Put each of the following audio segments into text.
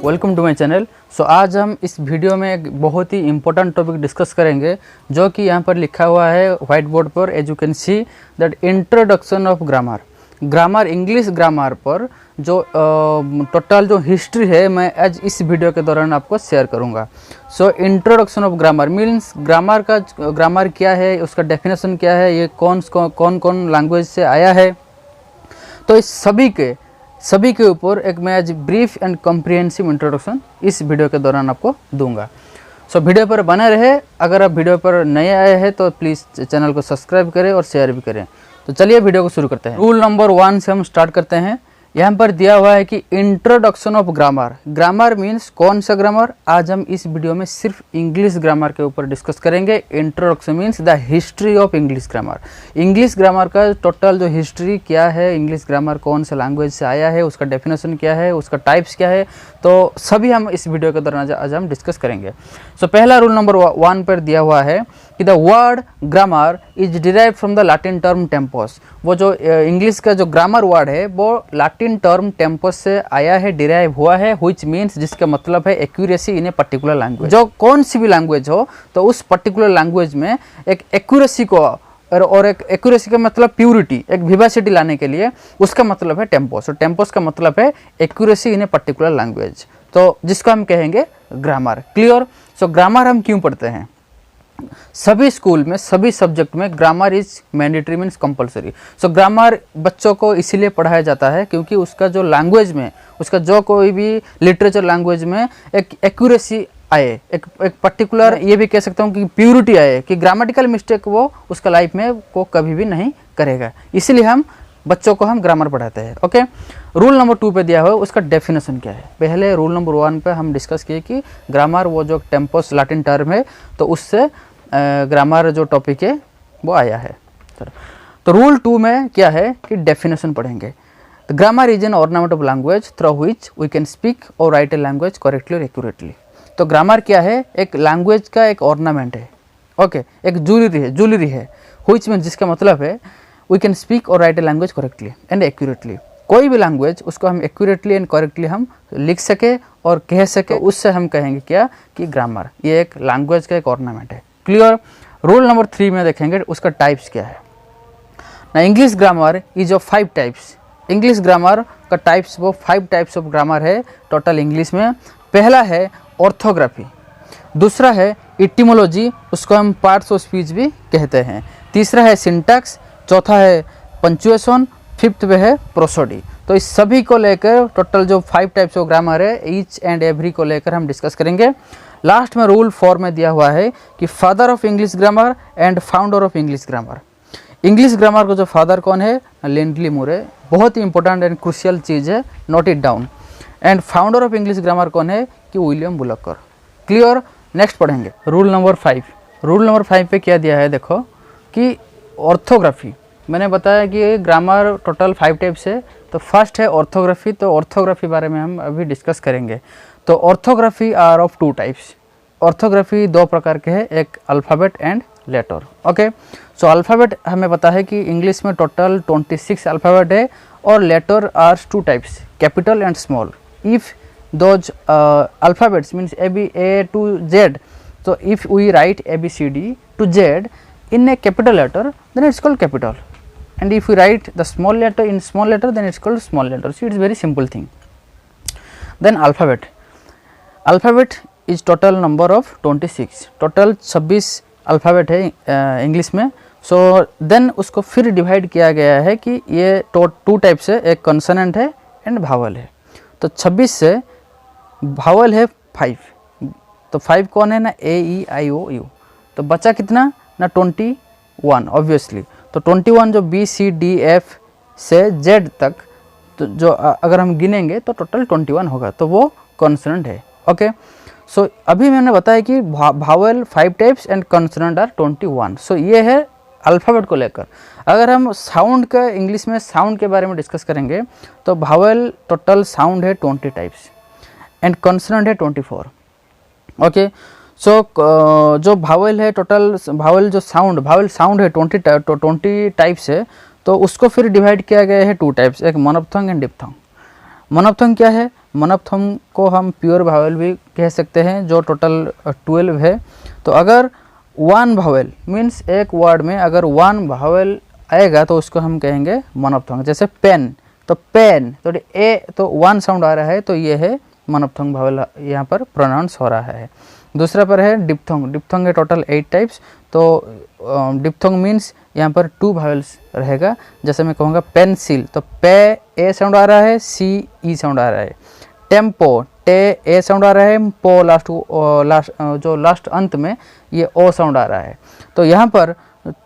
Welcome to my channel. So आज हम इस वीडियो में एक बहुत ही इम्पोर्टेंट टॉपिक डिस्कस करेंगे जो कि यहाँ पर लिखा हुआ है व्हाइट बोर्ड पर। As you can see that introduction of grammar English grammar पर जो टोटल जो हिस्ट्री है मैं आज इस वीडियो के दौरान आपको शेयर करूँगा। So introduction of grammar means grammar क्या है, उसका डेफिनेशन क्या है, ये कौन लैंग्वेज से आया है, तो इस सभी के ऊपर एक मैं आज ब्रीफ एंड कॉम्प्रिहेंसिव इंट्रोडक्शन इस वीडियो के दौरान आपको दूंगा। सो वीडियो पर बने रहे। अगर आप वीडियो पर नए आए हैं तो प्लीज़ चैनल को सब्सक्राइब करें और शेयर भी करें। तो चलिए वीडियो को शुरू करते हैं। रूल नंबर 1 से हम स्टार्ट करते हैं। यहाँ पर दिया हुआ है कि इंट्रोडक्शन ऑफ ग्रामर मीन्स कौन सा ग्रामर। आज हम इस वीडियो में सिर्फ इंग्लिश ग्रामर के ऊपर डिस्कस करेंगे। Introduction means the history of English grammar का टोटल जो हिस्ट्री क्या है, इंग्लिश ग्रामर कौन सा लैंग्वेज से आया है, उसका डेफिनेशन क्या है, उसका टाइप्स क्या है, तो सभी हम इस वीडियो के दौरान आज हम डिस्कस करेंगे। सो पहला रूल नंबर 1 पर दिया हुआ है कि the word grammar is derive from the Latin term tempos. वो जो इंग्लिश का जो ग्रामर वर्ड है वो लैटिन टर्म टेम्पोस से आया है, डिराइव हुआ है, व्हिच मीन्स जिसका मतलब है accuracy in a particular language. जो कौन सी भी लैंग्वेज हो तो उस पर्टिकुलर लैंग्वेज में एक एक्यूरेसी को और एक एक्यूरेसी का मतलब प्यूरिटी, एक विवासिटी लाने के लिए उसका मतलब है टेम्पोस। और टेम्पोस का मतलब है accuracy in a particular language, तो जिसको हम कहेंगे ग्रामर। क्लियर। सो ग्रामर हम क्यों पढ़ते हैं? सभी स्कूल में सभी सब्जेक्ट में grammar is mandatory means compulsory. So grammar बच्चों को इसीलिए पढ़ाया जाता है क्योंकि उसका जो लैंग्वेज में, उसका जो कोई भी लिटरेचर लैंग्वेज में एक एक्यूरेसी आए, एक पर्टिकुलर, ये भी कह सकता हूँ कि प्यूरिटी आए, कि ग्रामेटिकल मिस्टेक वो उसका लाइफ में को कभी भी नहीं करेगा। इसीलिए हम बच्चों को हम ग्रामर पढ़ाते हैं। ओके। रूल नंबर 2 पे दिया हुआ है, उसका डेफिनेशन क्या है। पहले रूल नंबर 1 पे हम डिस्कस किए कि ग्रामर वो जो टेम्पोस लैटिन टर्म है तो उससे ग्रामर जो टॉपिक है वो आया है। तो रूल 2 में क्या है कि डेफिनेशन पढ़ेंगे। Grammar is an ornament of language through which we can speak और राइट ए लैंग्वेज करेक्टली और एक्यूरेटली। तो ग्रामर क्या है? एक लैंग्वेज का एक ऑर्नामेंट है। ओके। एक ज्वेलरी है व्हिच मीन्स जिसका मतलब है वी कैन स्पीक और write a language correctly and accurately. कोई भी लैंग्वेज उसको हम एक्यूरेटली एंड करेक्टली हम लिख सके और कह सके, उससे हम कहेंगे क्या कि ग्रामर ये एक लैंग्वेज का एक ऑर्नामेंट है। क्लियर। रूल नंबर 3 में देखेंगे उसका टाइप्स क्या है ना। English grammar is of 5 types. English grammar का टाइप्स वो 5 टाइप्स ऑफ ग्रामर है टोटल इंग्लिश में। पहला है ऑर्थोग्राफी, दूसरा है इटिमोलॉजी, उसको हम पार्ट्स ऑफ स्पीच भी कहते हैं, तीसरा है सिंटैक्स, चौथा है पंक्चुएशन, फिफ्थ में है प्रोसोडी। तो इस सभी को लेकर टोटल जो 5 टाइप्स ऑफ ग्रामर है ईच एंड एवरी को लेकर हम डिस्कस करेंगे। लास्ट में रूल 4 में दिया हुआ है कि father of English grammar and founder of English grammar. English grammar को जो फादर कौन है? लेंडली मूरे। बहुत ही इंपॉर्टेंट एंड क्रूशियल चीज़ है, note it down. And founder of English grammar कौन है? कि विलियम बुलकर। क्लियर। नेक्स्ट पढ़ेंगे रूल नंबर 5। रूल नंबर 5 पे क्या दिया है देखो कि ऑर्थोग्राफी। मैंने बताया कि ग्रामर टोटल 5 टाइप्स है, तो फर्स्ट है ऑर्थोग्राफी। तो ऑर्थोग्राफी बारे में हम अभी डिस्कस करेंगे। तो orthography are of 2 types. Orthography 2 प्रकार के हैं, एक alphabet and letter. Okay. So alphabet हमें पता है कि इंग्लिश में टोटल 26 अल्फ़ाबेट है और letter are 2 types, capital and small. If those alphabets means A to Z, so if we write ABCD to Z in a capital letter then it's called capital, and if we write the small letter in small letter then it's called small letter. So it's very simple thing. Then alphabet is total number of 26, total 26 alphabet है English में। So then उसको फिर divide किया गया है कि ये 2 types है, एक कॉन्सोनेंट है एंड भावल है। तो 26 से भावल है 5, तो 5 कौन है ना? A-E-I-O-U। तो बचा कितना ना? 21 ऑब्वियसली। तो 21 जो B-C-D-F से Z तक, तो जो अगर हम गिनेंगे तो टोटल 21 होगा, तो वो कॉन्सोनेंट है। ओके। सो अभी मैंने बताया कि भावल 5 टाइप्स एंड कॉन्सोनेंट आर 21। सो ये है अल्फ़ाबेट को लेकर। अगर हम साउंड का इंग्लिश में साउंड के बारे में डिस्कस करेंगे तो भावल टोटल साउंड है 20 टाइप्स एंड कॉन्सोनेंट है 24। ओके। सो जो भावल है टोटल भावल साउंड है 20 टाइप्स है, तो उसको फिर डिवाइड किया गया है 2 टाइप्स, एक मोनोप्थोंग एंड डिप्थोंग। मोनोप्थोंग क्या है? मोनोप्थोन को हम प्योर वावेल भी कह सकते हैं, जो टोटल 12 है। तो अगर वन वावेल मीन्स एक वर्ड में अगर वन वावेल आएगा तो उसको हम कहेंगे मोनोप्थोन। जैसे पेन, तो पेन तो ए तो वन साउंड आ रहा है, तो ये है मोनोप्थोन वावेल यहाँ पर प्रोनाउंस हो रहा है। दूसरा पर है डिप्थोंग। डिप्थोंग है टोटल 8 टाइप्स। तो डिप्थोंग मीन्स यहाँ पर 2 वावेल्स रहेगा। जैसे मैं कहूँगा पेंसिल, तो पे ए साउंड आ रहा है, सी ई साउंड आ रहा है। टेम्पो, टे ए साउंड आ रहा है, पो जो लास्ट अंत में ये ओ साउंड आ रहा है। तो यहाँ पर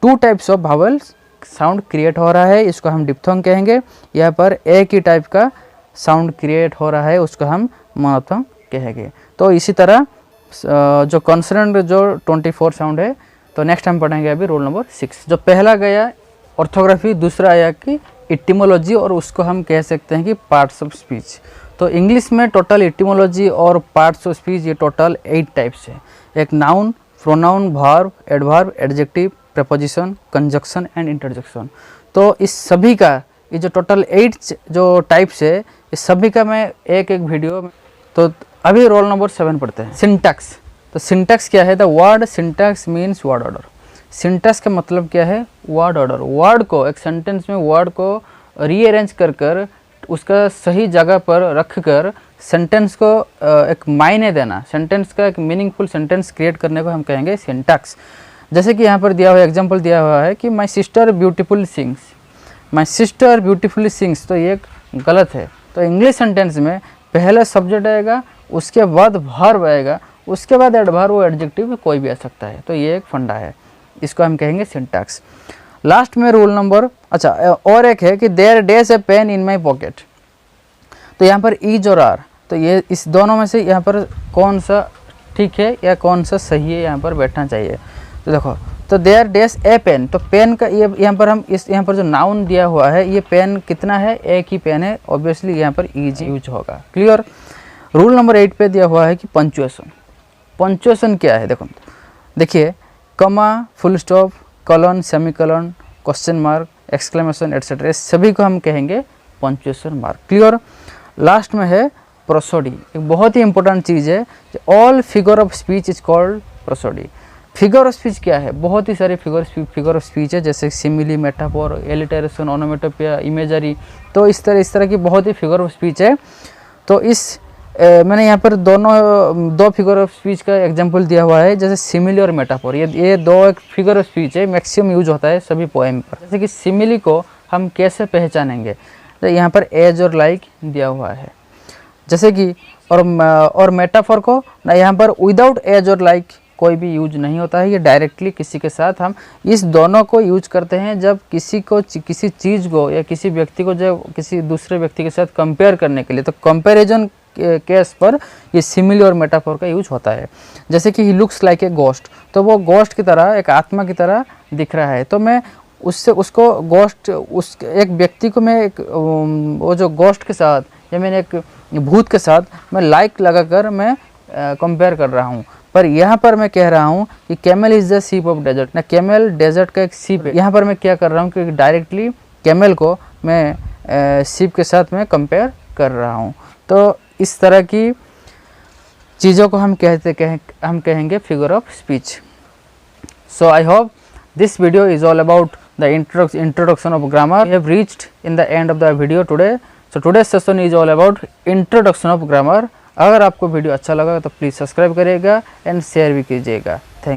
2 types of vowels sound create हो रहा है, इसको हम डिप्थोंग कहेंगे। यहाँ पर एक ही टाइप का साउंड क्रिएट हो रहा है, उसको हम मोनोप्थोन कहेंगे। तो इसी तरह जो कॉन्सोनेंट जो 24 साउंड है। तो नेक्स्ट हम पढ़ेंगे अभी रोल नंबर 6। जो पहला गया ऑर्थोग्राफी, दूसरा आया कि इटिमोलॉजी, और उसको हम कह सकते हैं कि पार्ट्स ऑफ स्पीच। तो इंग्लिश में टोटल इटिमोलॉजी और पार्ट्स ऑफ स्पीच ये टोटल 8 टाइप्स है। एक noun, pronoun, verb, adverb, adjective, preposition, conjunction and interjection. तो इस सभी का ये जो टोटल 8 जो टाइप्स है, इस सभी का मैं एक एक वीडियो में। तो अभी रोल नंबर 7 पढ़ते हैं, सिंटैक्स। तो सिंटैक्स क्या है? The word syntax means word order. Syntax का मतलब क्या है? Word order. वर्ड को एक सेंटेंस में वर्ड को रीअरेंज कर कर उसका सही जगह पर रख कर सेंटेंस को एक मायने देना, सेंटेंस का एक मीनिंगफुल सेंटेंस क्रिएट करने को हम कहेंगे सिंटैक्स। जैसे कि यहाँ पर दिया हुआ एग्जाम्पल दिया हुआ है कि my sister beautiful sings. My sister beautifully sings, तो ये गलत है। तो इंग्लिश सेंटेंस में पहले सब्जेक्ट आएगा, उसके बाद वर्ब आएगा, उसके बाद एडवर्ब और एडजेक्टिव कोई भी आ सकता है। तो ये एक फंडा है, इसको हम कहेंगे सिंटैक्स। लास्ट में रूल नंबर, अच्छा और एक है कि there days A pain in my pocket. तो यहाँ पर ईज और आर, तो ये इस दोनों में से यहाँ पर कौन सा ठीक है या कौन सा सही है, यहाँ पर बैठना चाहिए। तो देखो, तो देयर डेज ए पेन, तो पेन का ये यहाँ पर हम इस यहाँ पर जो नाउन दिया हुआ है, ये पेन कितना है? एक ही पेन है, ऑब्वियसली यहाँ पर ईज यूज होगा। क्लियर। रूल नंबर 8 पे दिया हुआ है कि पंचुएशन। पंचुएशन क्या है? देखिए कमा, full stop, colon, semicolon, question mark, exclamation etcetera, इस सभी को हम कहेंगे पंचुएशन मार्क। क्लियर। लास्ट में है प्रोसोडी। एक बहुत ही इंपॉर्टेंट चीज़ है, all figure of speech is called prosody. Figure of speech क्या है? बहुत ही सारे फिगर ऑफ स्पीच है, जैसे simile, metaphor, alliteration, onomatopoeia, imagery. तो इस तरह की बहुत ही फिगर ऑफ स्पीच है। तो इस मैंने यहाँ पर दो फिगर ऑफ स्पीच का एग्जांपल दिया हुआ है, जैसे सिमिली और मेटाफोर। ये दो एक फिगर ऑफ स्पीच है, मैक्सिमम यूज होता है सभी पोएम पर। जैसे कि सिमिली को हम कैसे पहचानेंगे? तो यहाँ पर एज और लाइक दिया हुआ है, जैसे कि और मेटाफोर को ना यहाँ पर विदाउट एज और लाइक कोई भी यूज नहीं होता है। ये डायरेक्टली किसी के साथ हम इस दोनों को यूज करते हैं जब किसी चीज़ को या किसी व्यक्ति को जब किसी दूसरे व्यक्ति के साथ कंपेयर करने के लिए। तो कंपैरिजन केस पर ये सिमिली और मेटाफोर का यूज होता है। जैसे कि he looks like a ghost, तो वो गोस्ट की तरह, एक आत्मा की तरह दिख रहा है। तो मैं उसको गोस्ट, उस एक व्यक्ति को मैं एक वो जो गोस्ट के साथ या मैंने एक भूत के साथ मैं लाइक लगाकर मैं कंपेयर कर रहा हूँ। पर यहाँ पर मैं कह रहा हूँ कि camel is the sheep of desert. ना, कैमल डेजर्ट का एक शीप है। यहाँ पर मैं क्या कर रहा हूँ कि डायरेक्टली कैमल को मैं शीप के साथ मैं कंपेयर कर रहा हूँ। तो इस तरह की चीज़ों को हम कहेंगे figure of speech. So I hope this video is all about the introduction of grammar. We have reached in the end of the video today. So today's session is all about introduction of grammar. अगर आपको video अच्छा लगा तो please subscribe करिएगा and share भी कीजिएगा।